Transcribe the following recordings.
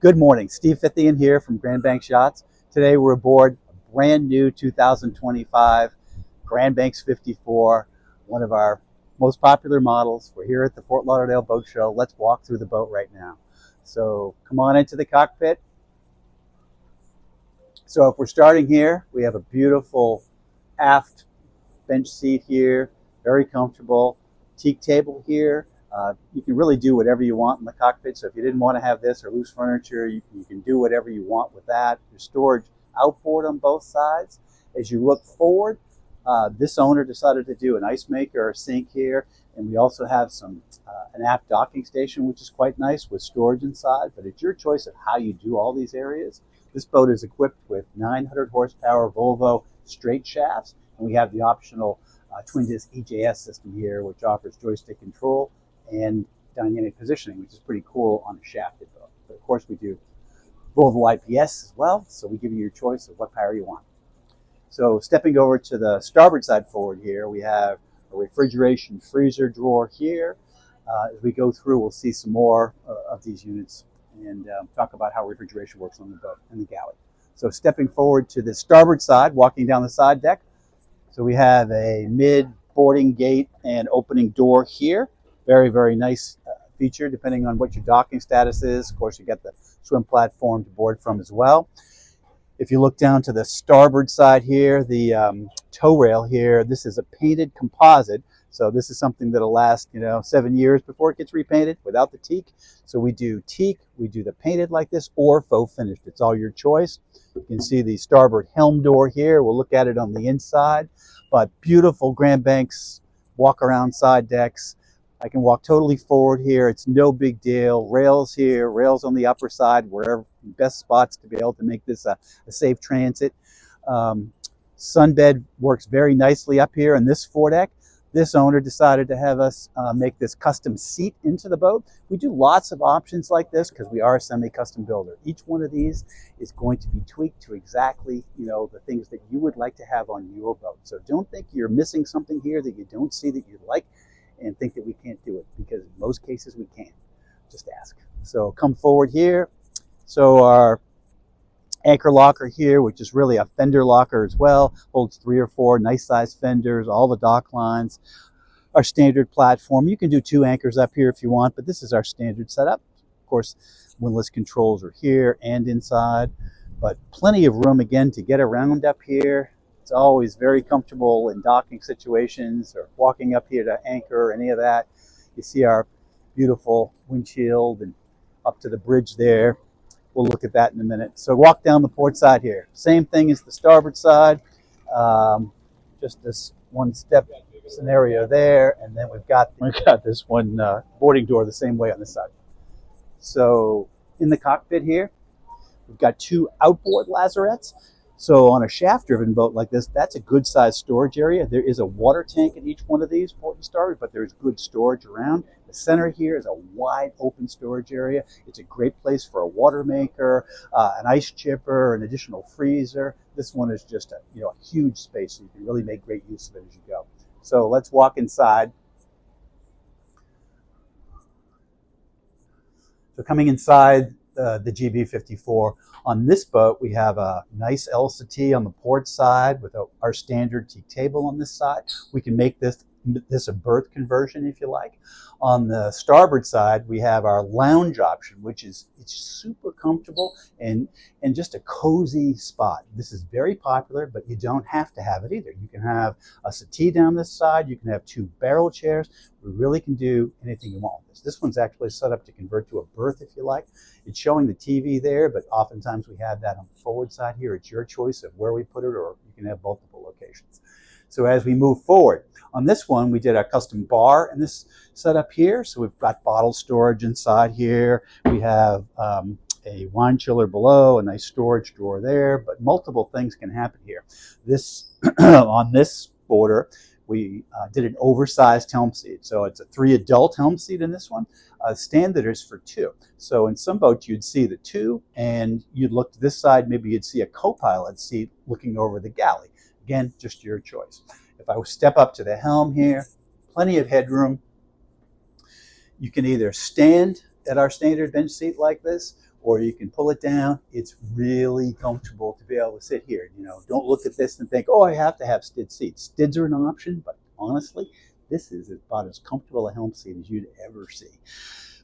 Good morning, Steve Fithian here from Grand Banks Yachts. Today we're aboard a brand new 2025 Grand Banks 54, one of our most popular models. We're here at the Fort Lauderdale Boat Show. Let's walk through the boat right now. So come on into the cockpit. So if we're starting here, we have a beautiful aft bench seat here, very comfortable. Teak table here. You can really do whatever you want in the cockpit. So if you didn't want to have this or loose furniture, you can do whatever you want with that. There's storage outboard on both sides. As you look forward, this owner decided to do an ice maker or sink here. And we also have an aft docking station, which is quite nice with storage inside. But it's your choice of how you do all these areas. This boat is equipped with 900 horsepower Volvo straight shafts. And we have the optional twin disc EJS system here, which offers joystick control and dynamic positioning, which is pretty cool on a shafted boat. But of course we do Volvo IPS as well, so we give you your choice of what power you want. So stepping over to the starboard side forward here, we have a refrigeration freezer drawer here. As we go through, we'll see some more of these units and talk about how refrigeration works on the boat and the galley. So stepping forward to the starboard side, walking down the side deck, so we have a mid-boarding gate and opening door here. Very, very nice feature depending on what your docking status is. Of course, you get the swim platform to board from as well. If you look down to the starboard side here, the tow rail here, this is a painted composite. So this is something that'll last, 7 years before it gets repainted without the teak. So we do teak, we do the painted like this, or faux finished. It's all your choice. You can see the starboard helm door here. We'll look at it on the inside. But beautiful Grand Banks walk around side decks. I can walk totally forward here. It's no big deal. Rails here, rails on the upper side, wherever best spots to be able to make this a safe transit. Sunbed works very nicely up here on this foredeck. This owner decided to have us make this custom seat into the boat. We do lots of options like this because we are a semi-custom builder. Each one of these is going to be tweaked to exactly, the things that you would like to have on your boat. So don't think you're missing something here that you don't see that you'd like and think that we can't do it, because in most cases we can. Just ask. So come forward here. So our anchor locker here, which is really a fender locker as well, holds 3 or 4 nice sized fenders, all the dock lines. Our standard platform, you can do 2 anchors up here if you want, but this is our standard setup. Of course, windlass controls are here and inside, but plenty of room again to get around up here. It's always very comfortable in docking situations or walking up here to anchor or any of that. You see our beautiful windshield and up to the bridge there. We'll look at that in a minute. So walk down the port side here. Same thing as the starboard side. Just this one step scenario there, and then we've got this one boarding door the same way on this side. So in the cockpit here, we've got 2 outboard lazarettes. So on a shaft-driven boat like this, that's a good-sized storage area. There is a water tank in each one of these, port and starboard, but there's good storage around. The center here is a wide open storage area. It's a great place for a water maker, an ice chipper, an additional freezer. This one is just a huge space, so you can really make great use of it as you go. So let's walk inside. So coming inside the GB54. On this boat, we have a nice El Settee on the port side with our standard teak table on this side. We can make this a berth conversion if you like. On the starboard side, we have our lounge option, which it's super comfortable and just a cozy spot. This is very popular, but you don't have to have it either. You can have a settee down this side. You can have 2 barrel chairs. We really can do anything you want with this. This one's actually set up to convert to a berth if you like. It's showing the TV there, but oftentimes we have that on the forward side here. It's your choice of where we put it, or you can have multiple locations. So as we move forward, on this one, we did a custom bar in this setup here. So we've got bottle storage inside here. We have a wine chiller below, a nice storage drawer there, but multiple things can happen here. This on this border, we did an oversized helm seat. So it's a 3 adult helm seat in this one. Standard is for 2. So in some boats, you'd see the 2, and you'd look to this side, maybe you'd see a co-pilot seat looking over the galley. Again, just your choice. If I step up to the helm here, plenty of headroom. You can either stand at our standard bench seat like this, or you can pull it down. It's really comfortable to be able to sit here. You know, don't look at this and think, oh, I have to have Stid seats. Stids are an option, but honestly, this is about as comfortable a helm seat as you'd ever see.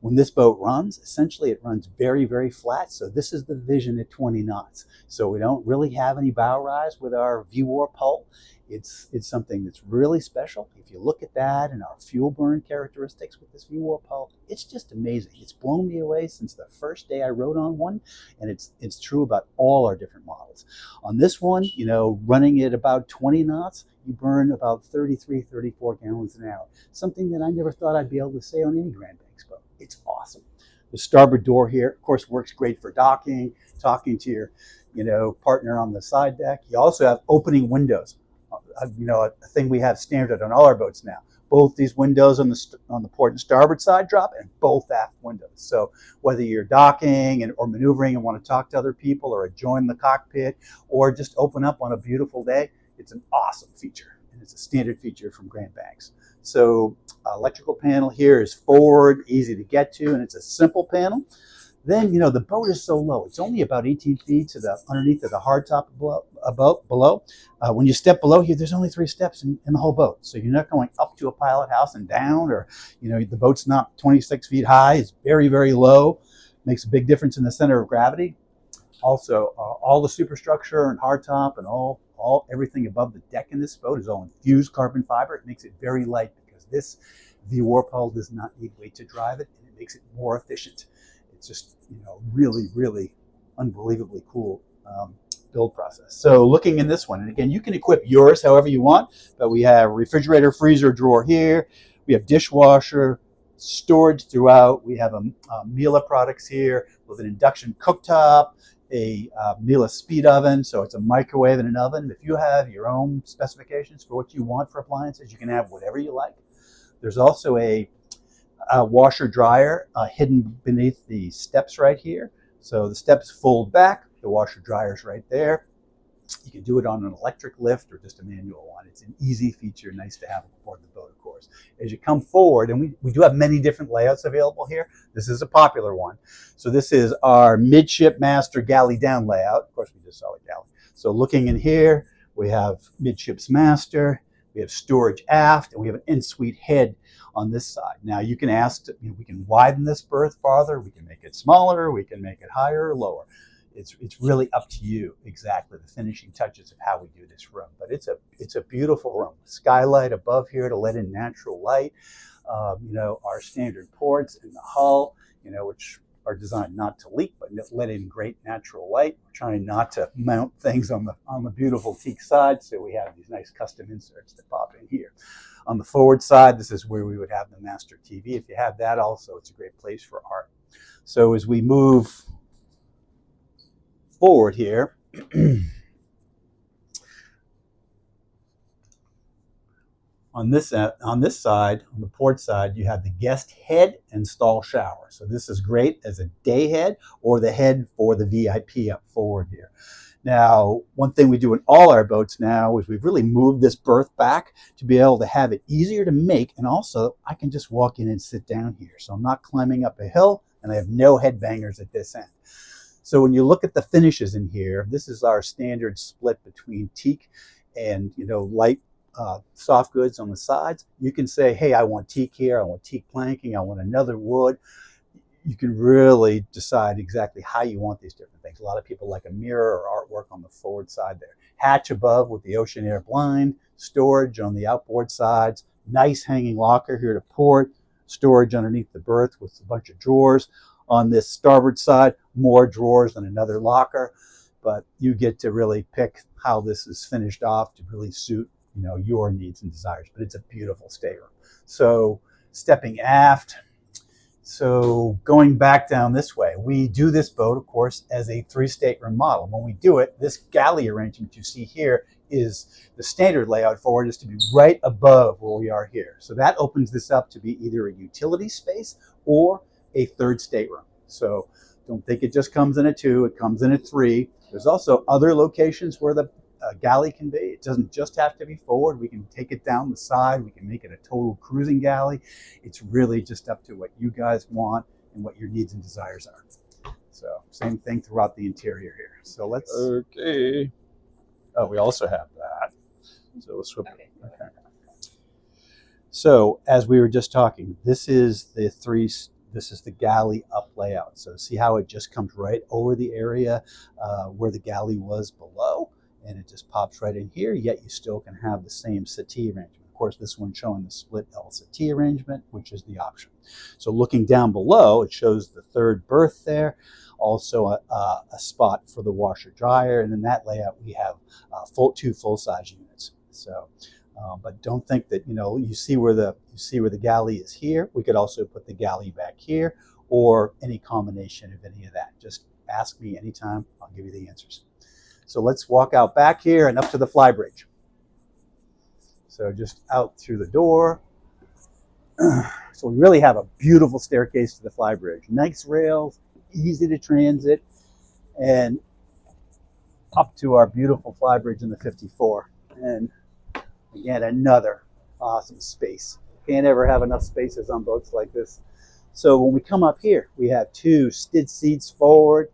When this boat runs, essentially it runs very, very flat. So this is the vision at 20 knots. So we don't really have any bow rise with our V-War pole. It's something that's really special. If you look at that and our fuel burn characteristics with this V-War pole, it's just amazing. It's blown me away since the first day I rode on one, and it's true about all our different models. On this one, you know, running at about 20 knots, you burn about 33, 34 gallons an hour. Something that I never thought I'd be able to say on any Grand Banks boat. It's awesome. The starboard door here, of course, works great for docking, talking to your, you know, partner on the side deck. You also have opening windows. You know, a thing we have standard on all our boats now. Both these windows on the port and starboard side drop, and both aft windows. So whether you're docking or maneuvering and want to talk to other people, or join the cockpit, or just open up on a beautiful day, it's an awesome feature, and it's a standard feature from Grand Banks. So electrical panel here is forward, easy to get to, and it's a simple panel. Then, you know, the boat is so low. It's only about 18 feet to the underneath of the hardtop below. When you step below here, there's only 3 steps in the whole boat. So you're not going up to a pilot house and down, or, you know, the boat's not 26 feet high. It's very, very low. Makes a big difference in the center of gravity. Also, all the superstructure and hardtop and everything above the deck in this boat is all infused carbon fiber. It makes it very light because this V-War pole does not need weight to drive it, and it makes it more efficient. It's just, you know, really, really unbelievably cool build process. So looking in this one, and again, you can equip yours however you want, but we have refrigerator, freezer drawer here. We have dishwasher, storage throughout. We have a Miele products here with an induction cooktop, a Miele speed oven, so it's a microwave and an oven. If you have your own specifications for what you want for appliances, you can have whatever you like. There's also a washer dryer hidden beneath the steps right here. So the steps fold back, the washer dryer's right there. You can do it on an electric lift or just a manual one. It's an easy feature, nice to have aboard the boat, of course. As you come forward, and we do have many different layouts available here. This is a popular one. So this is our midship master galley down layout. Of course, we just saw a galley. So looking in here, we have midship's master, we have storage aft, and we have an in-suite head on this side. Now you can ask, we can widen this berth farther, we can make it smaller, we can make it higher or lower. It's really up to you exactly the finishing touches of how we do this room. But it's a beautiful room. Skylight above here to let in natural light. You know, our standard ports in the hull, you know, which are designed not to leak, but let in great natural light. We're trying not to mount things on the beautiful teak side, so we have these nice custom inserts that pop in here. On the forward side, this is where we would have the master TV. If you have that also, it's a great place for art. So as we move forward here, on this side, on the port side, you have the guest head and stall shower. So this is great as a day head or the head for the VIP up forward here. Now, one thing we do in all our boats now is we've really moved this berth back to be able to have it easier to make, and also I can just walk in and sit down here. So I'm not climbing up a hill, and I have no headbangers at this end. So when you look at the finishes in here, this is our standard split between teak and, you know, light soft goods on the sides. You can say, hey, I want teak here, I want teak planking, I want another wood. You can really decide exactly how you want these different things. A lot of people like a mirror or artwork on the forward side there. Hatch above with the ocean air blind, storage on the outboard sides, nice hanging locker here to port, storage underneath the berth with a bunch of drawers. On this starboard side, more drawers and another locker, but you get to really pick how this is finished off to really suit, you know, your needs and desires. But it's a beautiful stateroom. So stepping aft, so going back down this way, we do this boat, of course, as a 3-stateroom model. When we do it, this galley arrangement you see here is the standard layout forward is to be right above where we are here. So that opens this up to be either a utility space or a 3rd stateroom. So don't think it just comes in a 2, it comes in a 3. There's also other locations where the galley can be. It doesn't just have to be forward. We can take it down the side. We can make it a total cruising galley. It's really just up to what you guys want and what your needs and desires are. So same thing throughout the interior here. So let's. Okay. Oh, we also have that. So let's swap it. Okay. So as we were just talking, this is the galley up layout. So see how it just comes right over the area where the galley was below, and it just pops right in here, yet you still can have the same settee arrangement. Of course, this one's showing the split L settee arrangement, which is the option. So looking down below, it shows the third berth there, also a spot for the washer dryer, and in that layout we have two full-size units. So but don't think that, you see where the galley is here. We could also put the galley back here, or any combination of any of that. Just ask me anytime, I'll give you the answers. So let's walk out back here and up to the flybridge. So just out through the door. So we really have a beautiful staircase to the flybridge. Nice rails, easy to transit, and up to our beautiful flybridge in the 54. And again, another awesome space. Can't ever have enough spaces on boats like this. So when we come up here, we have two stid seats forward.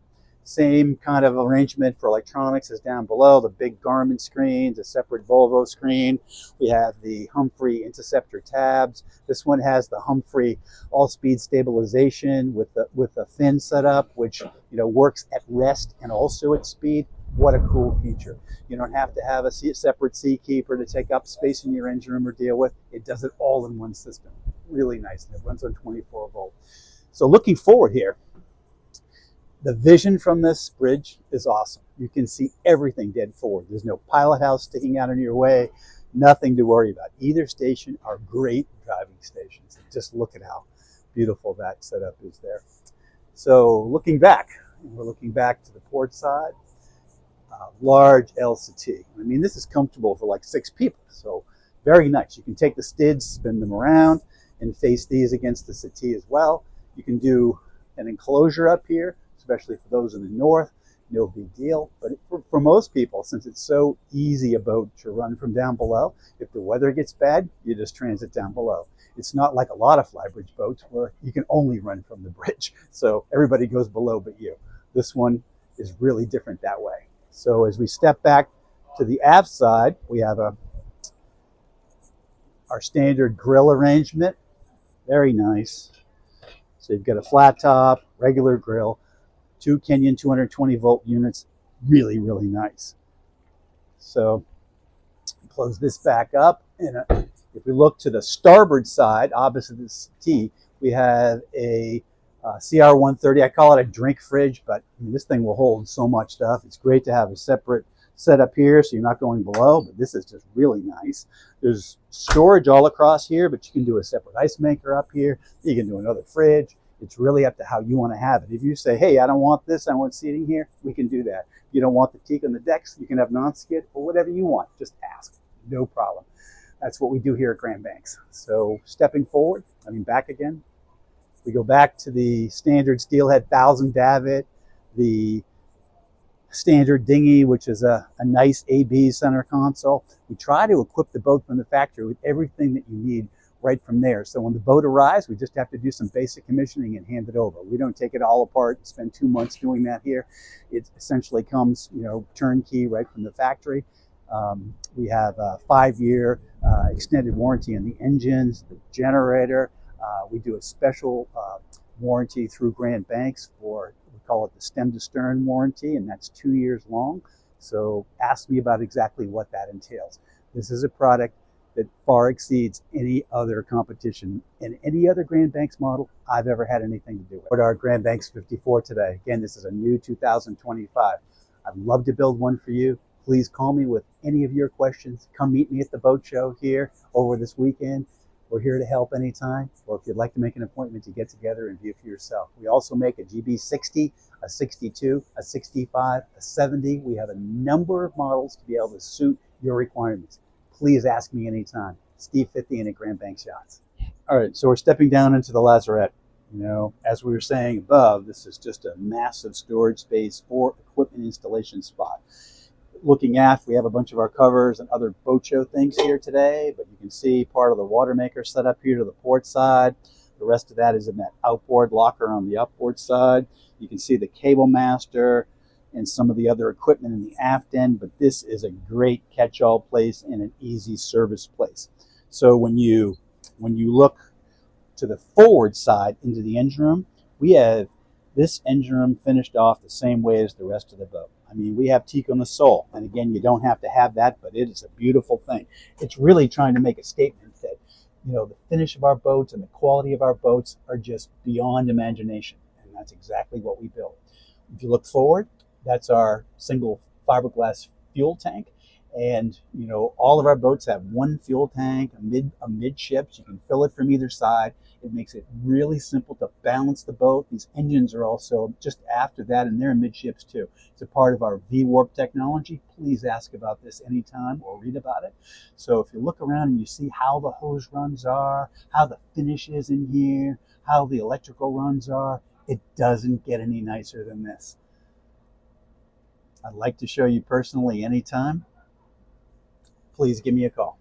Same kind of arrangement for electronics as down below. The big Garmin screens, a separate Volvo screen. We have the Humphrey Interceptor tabs. This one has the Humphrey all-speed stabilization with the fin setup, which works at rest and also at speed. What a cool feature. You don't have to have a separate sea keeper to take up space in your engine room or deal with. It does it all in one system. Really nice. And it runs on 24 volt. So looking forward here, the vision from this bridge is awesome. You can see everything dead forward. There's no pilot house sticking out in your way. Nothing to worry about. Either station are great driving stations. Just look at how beautiful that setup is there. So looking back, we're looking back to the port side. Large LCT. I mean, this is comfortable for like 6 people. So very nice. You can take the stids, spin them around, and face these against the settee as well. You can do an enclosure up here, especially for those in the north. No big deal. But for most people, since it's so easy a boat to run from down below, if the weather gets bad, you just transit down below. It's not like a lot of flybridge boats where you can only run from the bridge. So everybody goes below but you. This one is really different that way. So as we step back to the aft side, we have our standard grill arrangement. Very nice. So you've got a flat top, regular grill, 2 Kenyon 220 volt units. Really, really nice. So close this back up. And if we look to the starboard side, opposite the settee, we have a CR130. I call it a drink fridge, but this thing will hold so much stuff. It's great to have a separate setup here so you're not going below, but this is just really nice. There's storage all across here, but you can do a separate ice maker up here. You can do another fridge. It's really up to how you want to have it. If you say, hey, I don't want this, I want seating here, we can do that. If you don't want the teak on the decks, you can have non-skid or whatever you want. Just ask. No problem. That's what we do here at Grand Banks. So stepping forward, back again. We go back to the standard steelhead 1000 davit, the standard dinghy, which is a nice AB center console. We try to equip the boat from the factory with everything that you need right from there. So when the boat arrives, we just have to do some basic commissioning and hand it over. We don't take it all apart and spend 2 months doing that here. It essentially comes, turnkey right from the factory. We have a 5-year extended warranty on the engines, the generator. We do a special warranty through Grand Banks for, we call it the stem to stern warranty, and that's 2 years long. So ask me about exactly what that entails. This is a product that far exceeds any other competition and any other Grand Banks model I've ever had anything to do with. Our Grand Banks 54 today. Again, this is a new 2025. I'd love to build one for you. Please call me with any of your questions. Come meet me at the boat show here over this weekend. We're here to help anytime, or if you'd like to make an appointment to get together and view for yourself. We also make a GB60, a 62, a 65, a 70. We have a number of models to be able to suit your requirements. Please ask me anytime. Steve Fithian at Grand Banks Yachts. All right, so we're stepping down into the lazarette. As we were saying above, this is just a massive storage space or equipment installation spot. Looking aft, we have a bunch of our covers and other boat show things here today, but you can see part of the water maker set up here to the port side. The rest of that is in that outboard locker on the upboard side. You can see the cable master and some of the other equipment in the aft end, but this is a great catch-all place and an easy service place. So when you look to the forward side into the engine room, we have this engine room finished off the same way as the rest of the boat. I mean, we have teak on the sole, and again, you don't have to have that, but it is a beautiful thing. It's really trying to make a statement that, you know, the finish of our boats and the quality of our boats are just beyond imagination, and that's exactly what we built. If you look forward, that's our single fiberglass fuel tank. And, you know, all of our boats have one fuel tank, a midships. You can fill it from either side. It makes it really simple to balance the boat. These engines are also just after that, and they're midships too. It's a part of our V-Warp technology. Please ask about this anytime or read about it. So if you look around and you see how the hose runs are, how the finish is in here, how the electrical runs are, it doesn't get any nicer than this. I'd like to show you personally anytime. Please give me a call.